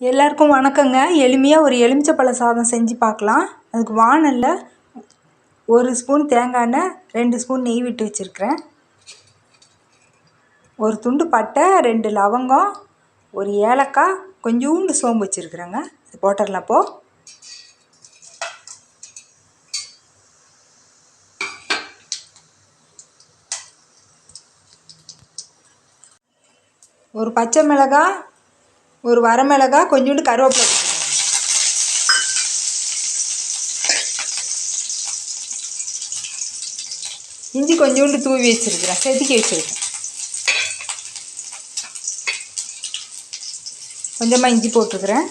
எல்லாருக்கும் வணக்கங்க. எளிமையாக ஒரு எலுமிச்சப்பழ சாதம் செஞ்சு பார்க்கலாம். அதுக்கு வாணல்ல 1 ஸ்பூன் தேங்காய் எண்ணெய், 2 ஸ்பூன் நெய் விட்டு வச்சுருக்கிறேன். ஒரு துண்டு பட்டை, 2 லவங்கம், ஒரு ஏலக்காய், கொஞ்சோண்டு சோம்பு வச்சுருக்குறேங்க. இது போட்டுடலாம். அப்போது ஒரு பச்சை மிளகாய், ஒரு வரமிளகாய், கொஞ்சோண்டு கருவேப்பிலை, இஞ்சி கொஞ்சோண்டு தூவி வச்சுருக்கிறேன், செதுக்கி வச்சுருக்கேன். கொஞ்சமாக இஞ்சி போட்டுருக்குறேன்.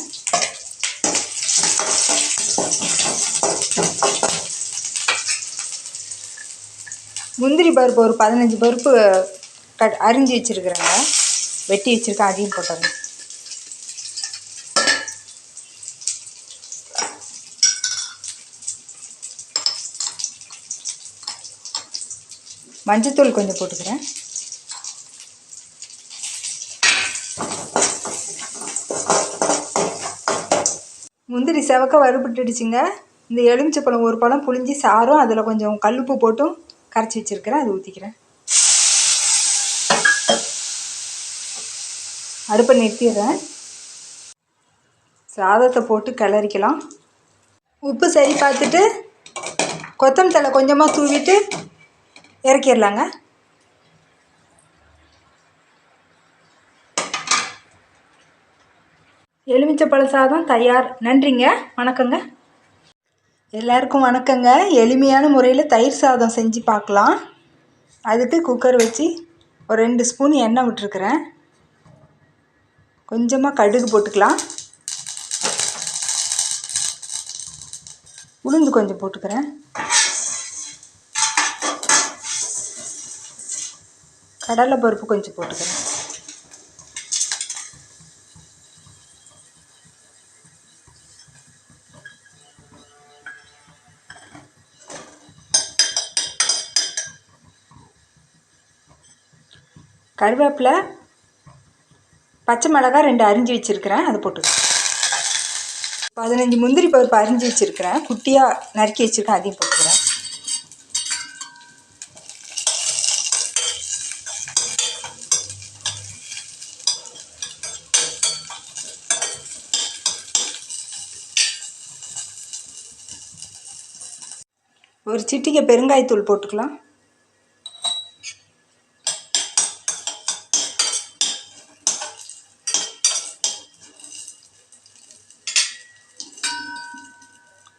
முந்திரி பருப்பு ஒரு 15 பருப்பு அரிஞ்சு வச்சுருக்குறேங்க, வெட்டி வச்சுருக்கேன். அதையும் போட்டுறேன். மஞ்சத்தூள் கொஞ்சம் போட்டுக்கிறேன். முந்திரி செவக்க வறுபட்டுடுச்சுங்க. இந்த எலுமிச்சப்பழம் ஒரு பழம் புளிஞ்சி சாரும் அதில் கொஞ்சம் கல்லுப்பு போட்டும் கரைச்சி வச்சுருக்கிறேன். அது ஊற்றிக்கிறேன். அடுப்பை நிறுத்திடுறேன். சாதத்தை போட்டு கிளறிக்கலாம். உப்பு சரி பார்த்துட்டு கொத்தமல்லி தழை கொஞ்சமாக தூவிட்டு இறக்கிடலாங்க. எலுமிச்சப்பழ சாதம் தயார். நன்றிங்க, வணக்கங்க. எல்லாருக்கும் வணக்கங்க. எளிமையான முறையில் தயிர் சாதம் செஞ்சு பார்க்கலாம். அதுக்கு குக்கர் வச்சு ஒரு 2 ஸ்பூன் எண்ணெய் விட்டுருக்குறேன். கொஞ்சமாக கடுகு போட்டுக்கலாம். உளுந்து கொஞ்சம் போட்டுக்கிறேன். கடலைப்பருப்பு கொஞ்சம் போட்டுக்கிறேன். கருவேப்பிலை, பச்சை மிளகாய் 2 அரிஞ்சு வச்சுருக்கிறேன், அதை போட்டுக்கிறேன். 15 முந்திரி பருப்பு அரிஞ்சு வச்சுருக்கிறேன், குட்டியாக நறுக்கி வச்சுருக்கேன், அதையும் போட்டுக்கிறேன். ஒரு சிட்டிகை பெருங்காயத்தூள் போட்டுக்கலாம்.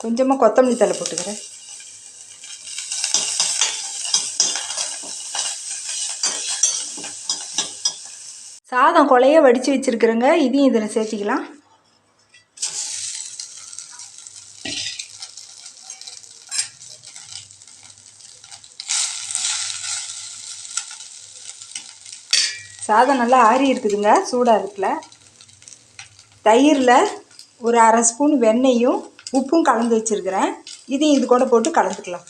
கொஞ்சமாக கொத்தமல்லி தழை போட்டுக்கிறேன். சாதம் கொலைய வடித்து வச்சுருக்குறேங்க, இதையும் இதில் சேர்த்திக்கலாம். சாதம் நல்லா ஆறி இருக்குதுங்க, சூடாக இருக்குல்ல. தயிரில் ஒரு 1/2 ஸ்பூன் வெண்ணெயும் உப்பும் கலந்து வச்சுருக்கிறேன். இதையும் இது கூட போட்டு கலந்துக்கலாம்.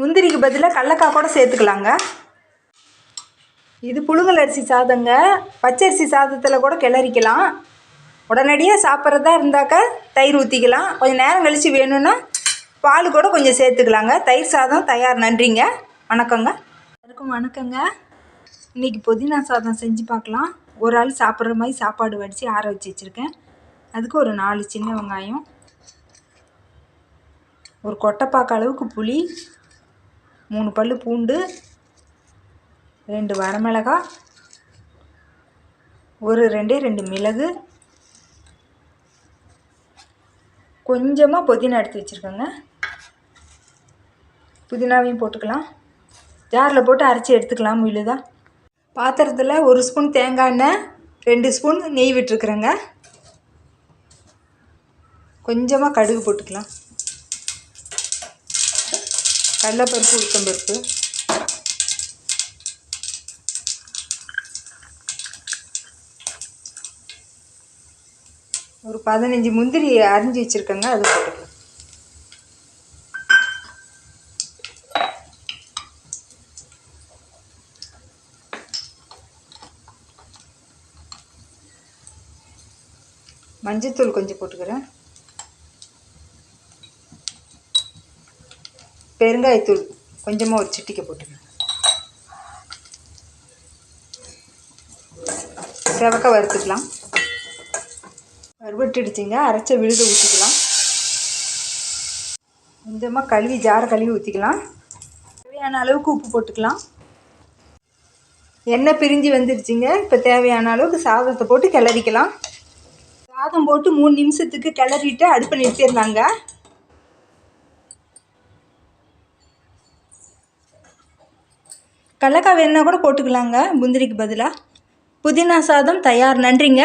முந்திரிக்கு பதிலாக கடலக்காய் கூட சேர்த்துக்கலாங்க. இது புழுங்கல் அரிசி சாதங்க. பச்சரிசி சாதத்தில் கூட கிளறிக்கலாம். உடனடியாக சாப்பிட்றதா இருந்தாக்கா தயிர் ஊற்றிக்கலாம். கொஞ்சம் நேரம் கழித்து வேணும்னா பால் கூட கொஞ்சம் சேர்த்துக்கலாங்க. தயிர் சாதம் தயார். நன்றிங்க, வணக்கங்க. எல்லாருக்கும் வணக்கங்க. இன்றைக்கி புதினா சாதம் செஞ்சு பார்க்கலாம். ஒரு ஆள் சாப்பிட்ற மாதிரி சாப்பாடு வடித்து ஆற வச்சு வச்சுருக்கேன். அதுக்கு ஒரு 4 சின்ன வெங்காயம், ஒரு கொட்டைப்பாக்கு அளவுக்கு புளி, 3 பல் பூண்டு, 2 வரமிளகாய், ஒரு 2 மிளகு, கொஞ்சமாக புதினா எடுத்து வச்சுருக்கேங்க. புதினாவையும் போட்டுக்கலாம். ஜாரில் போட்டு அரைச்சி எடுத்துக்கலாம் விழுதா. பாத்திரத்தில் 1 ஸ்பூன் தேங்காய் எண்ணெய், 2 ஸ்பூன் நெய் விட்டுருக்குறேங்க. கொஞ்சமாக கடுகு போட்டுக்கலாம். கடலைப்பருப்பு, உளுத்தம்பருப்பு, ஒரு 15 முந்திரி அரிஞ்சு வச்சுருக்கேங்க, அது போட்டுக்கலாம். மஞ்சத்தூள் கொஞ்சம் போட்டுக்கிறேன். பெருங்காயத்தூள் கொஞ்சமாக ஒரு சிட்டிக்கை போட்டுக்கிறேன். செவக்க வறுத்துக்கலாம். வறுபட்டுடுச்சிங்க. அரைச்ச விழுது ஊற்றிக்கலாம். கொஞ்சமாக கழுவி ஜாரை கழுவி ஊற்றிக்கலாம். தேவையான அளவுக்கு உப்பு போட்டுக்கலாம். எண்ணெய் பிரிஞ்சு வந்துடுச்சிங்க. இப்போ தேவையான அளவுக்கு சாதத்தை போட்டு கிளறிக்கலாம். சாதம் போட்டு 3 நிமிஷத்துக்கு கிளறிட்டு அடுப்பை நிறுத்திடலாங்க. கடலக்காய் வேணுன்னா கூட போட்டுக்கலாங்க முந்திரிக்கு பதிலாக. புதினா சாதம் தயார். நன்றிங்க.